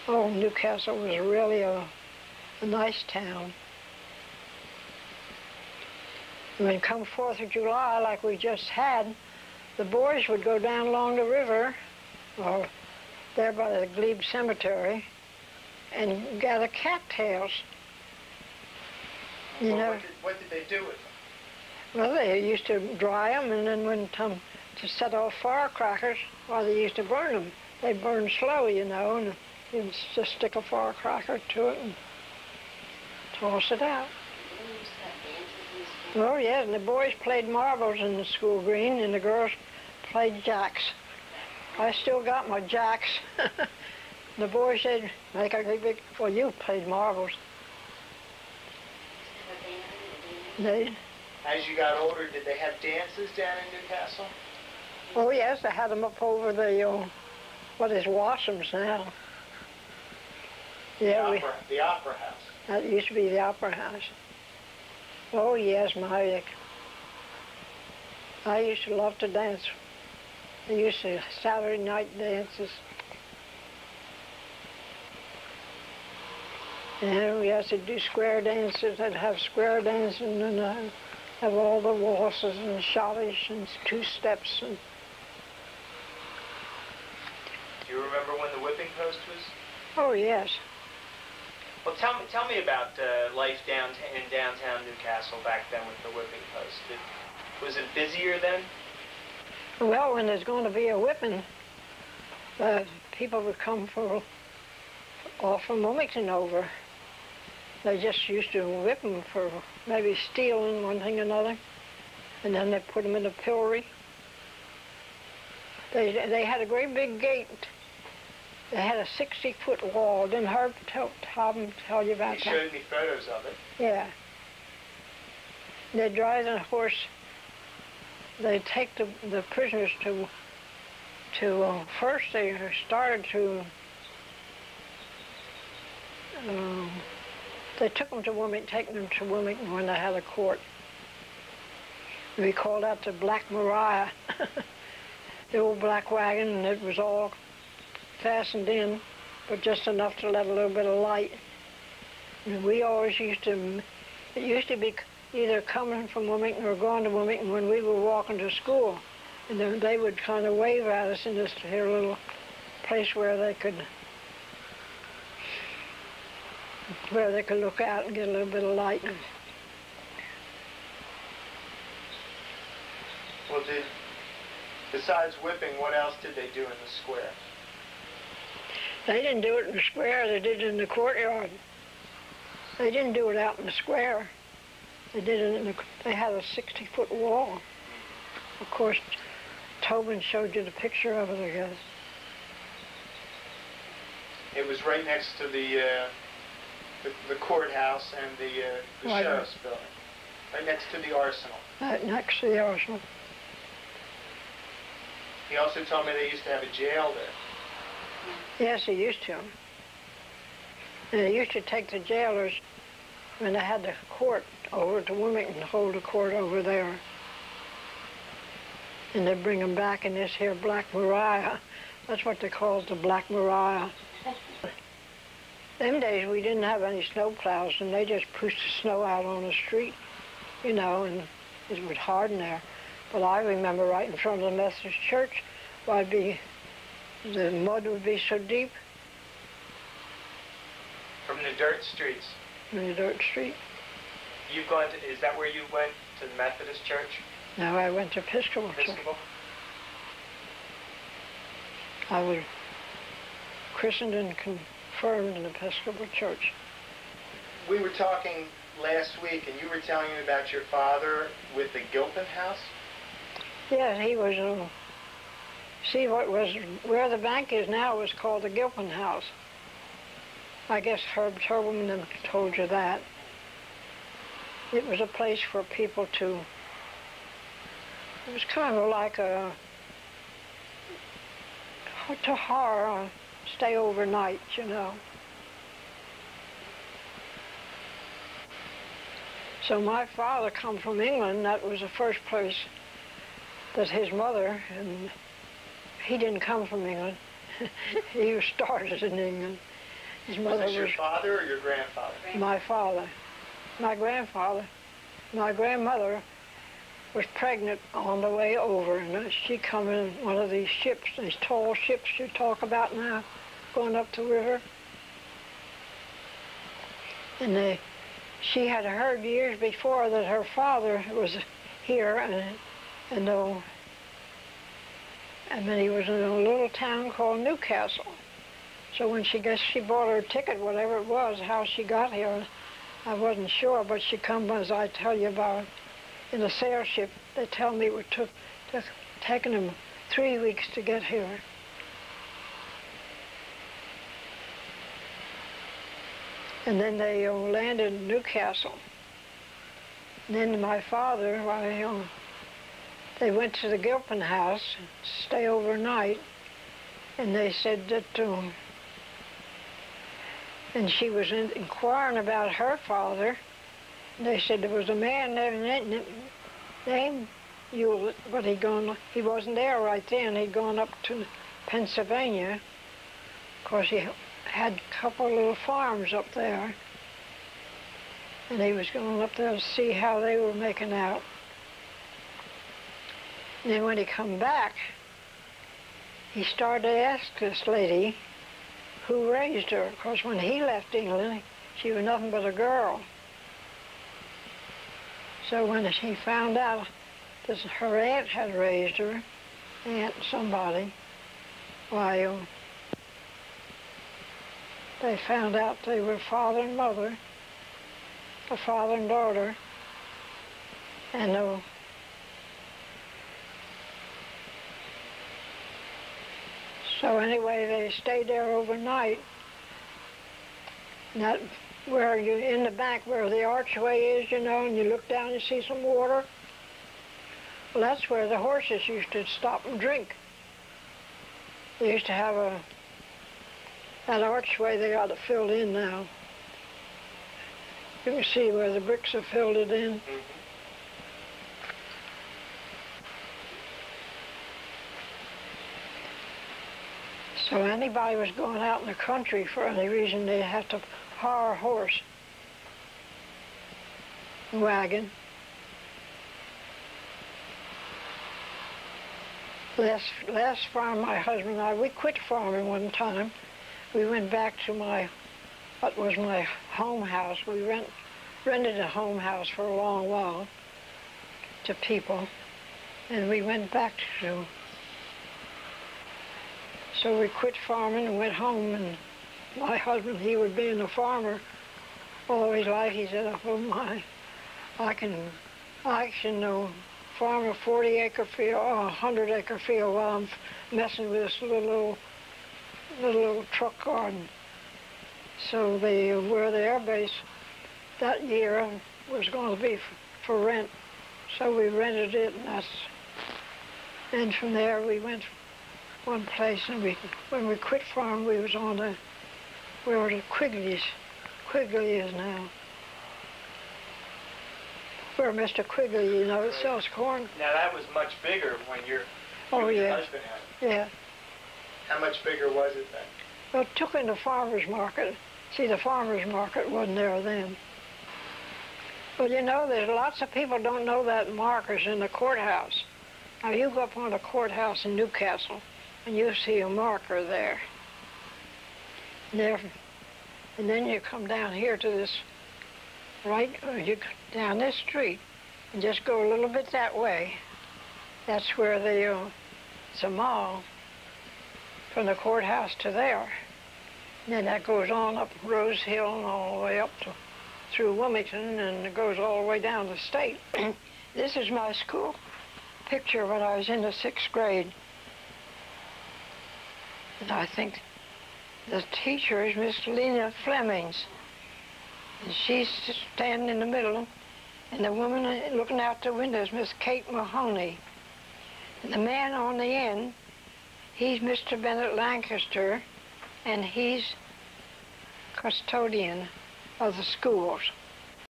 Oh, Newcastle was really a nice town. When come 4th of July, like we just had, the boys would go down along the river, or there by the Glebe Cemetery, and gather cattails. You know. What did they do with them? Well, they used to dry them, and then when come to set off firecrackers, or they used to burn them. They burn slow, you know, and you just stick a firecracker to it and toss it out. Oh, yeah, and the boys played marbles in the school green, and the girls played jacks. I still got my jacks. The boys said, make a big, well, you played marbles. They, as you got older, did they have dances down in Newcastle? Oh, yes, they had them up over the, what is Wassums now. Yeah, the Opera House. That used to be the Opera House. Oh, yes, I used to love to dance. They used to Saturday night dances. And we had to do square dances. They'd have square dancing and have all the waltzes and schottische and two-steps. And do you remember when the whipping post was? Oh, yes. Well, tell me about life in downtown Newcastle back then with the whipping post. Was it busier then? Well, when there's going to be a whipping, people would come all from Wilmington over. They just used to whip them for maybe stealing one thing or another, and then they put them in the pillory. They had a great big gate. They had a 60-foot wall. Didn't Herb tell you about that? He showed me photos of it. Yeah. They'd drive the horse. They'd take the prisoners to first they started to, they took them to Wilmington, taking them to Wilmington when they had a court. We called out the Black Maria, the old black wagon, and it was all fastened in, but just enough to let a little bit of light. And we always used to, it used to be either coming from Wilmington or going to Wilmington when we were walking to school. And then they would kind of wave at us in this here little place where they could look out and get a little bit of light. Well, besides whipping, what else did they do in the square? They didn't do it in the square, they did it in the courtyard. They didn't do it out in the square. They did it they had a 60-foot wall. Of course, Tobin showed you the picture of it, I guess. It was right next to the courthouse and the sheriff's building. Right next to the arsenal. Right next to the arsenal. He also told me they used to have a jail there. Yes, they used to. And they used to take the jailers when they had the court over to Wilmington, hold a court over there. And they'd bring them back in this here Black Maria. That's what they called the Black Maria. Them days we didn't have any snow plows, and they just pushed the snow out on the street, you know, and it was hard in there. But I remember right in front of the Methodist church, the mud would be so deep. From the dirt streets? From the dirt street. You've gone to, is that where you went, to the Methodist church? No, I went to Episcopal. I was christened and confirmed in Episcopal church. We were talking last week, and you were telling me about your father with the Gilpin house? Yeah, he was, see what was, where the bank is now was called the Gilpin house. I guess Herb Tobin told you that. It was a place for people to, it was kind of like to stay overnight, you know. So my father come from England. That was the first place that his mother, and he didn't come from England. He was started in England. His mother was this your father or your grandfather? My father. My grandfather. My grandmother was pregnant on the way over, and she come in one of these ships, these tall ships you talk about now, going up the river. And she had heard years before that her father was here, and then he was in a little town called Newcastle. So when she bought her ticket, whatever it was, how she got here, I wasn't sure, but she come, as I tell you about, in a sail ship. They tell me it took taken them 3 weeks to get here. And then they landed in Newcastle. And then my father, they went to the Gilpin house, stay overnight, and they said that, and she was inquiring about her father. And they said there was a man there named Hewlett, but he wasn't there right then. He'd gone up to Pennsylvania, because he had a couple little farms up there, and he was going up there to see how they were making out. And then when he come back, he started to ask this lady who raised her, because when he left England, she was nothing but a girl. So when he found out that her aunt had raised her, aunt somebody, why, they found out they were father and mother, a father and daughter, and so anyway, they stayed there overnight. That where you in the back where the archway is, you know, and you look down and see some water. Well, that's where the horses used to stop and drink. They used to have that archway. They got it filled in now. You can see where the bricks have filled it in. Mm-hmm. So anybody was going out in the country for any reason, they'd have to hire a horse, wagon. Last farm, my husband and I, we quit farming one time. We went back to what was my home house. We rented a home house for a long while to people, and we went back to. So we quit farming and went home, and my husband, he was being a farmer all his life. He said, oh my, I can farm a 40-acre field or a 100-acre field while I'm messing with this little truck garden. So where the air base that year was going to be for rent. So we rented it, and from there we went one place, and when we quit farm, we was on where the Quigley is now. Where Mr. Quigley, you know, sells corn. Now that was much bigger when your husband had it. Yeah. How much bigger was it then? Well, it took in the farmer's market. See, the farmer's market wasn't there then. But you know, there's lots of people don't know that marker's in the courthouse. Now you go up on the courthouse in Newcastle, and you see a marker there. And then you come down here to this, you down this street, and just go a little bit that way. That's where it's a mall from the courthouse to there. And then that goes on up Rose Hill and all the way up through Wilmington, and it goes all the way down the state. This is my school picture when I was in the 6th grade. And I think the teacher is Miss Lena Flemings. And she's standing in the middle, and the woman looking out the window is Miss Kate Mahoney. And the man on the end, he's Mr. Bennett Lancaster, and he's custodian of the schools.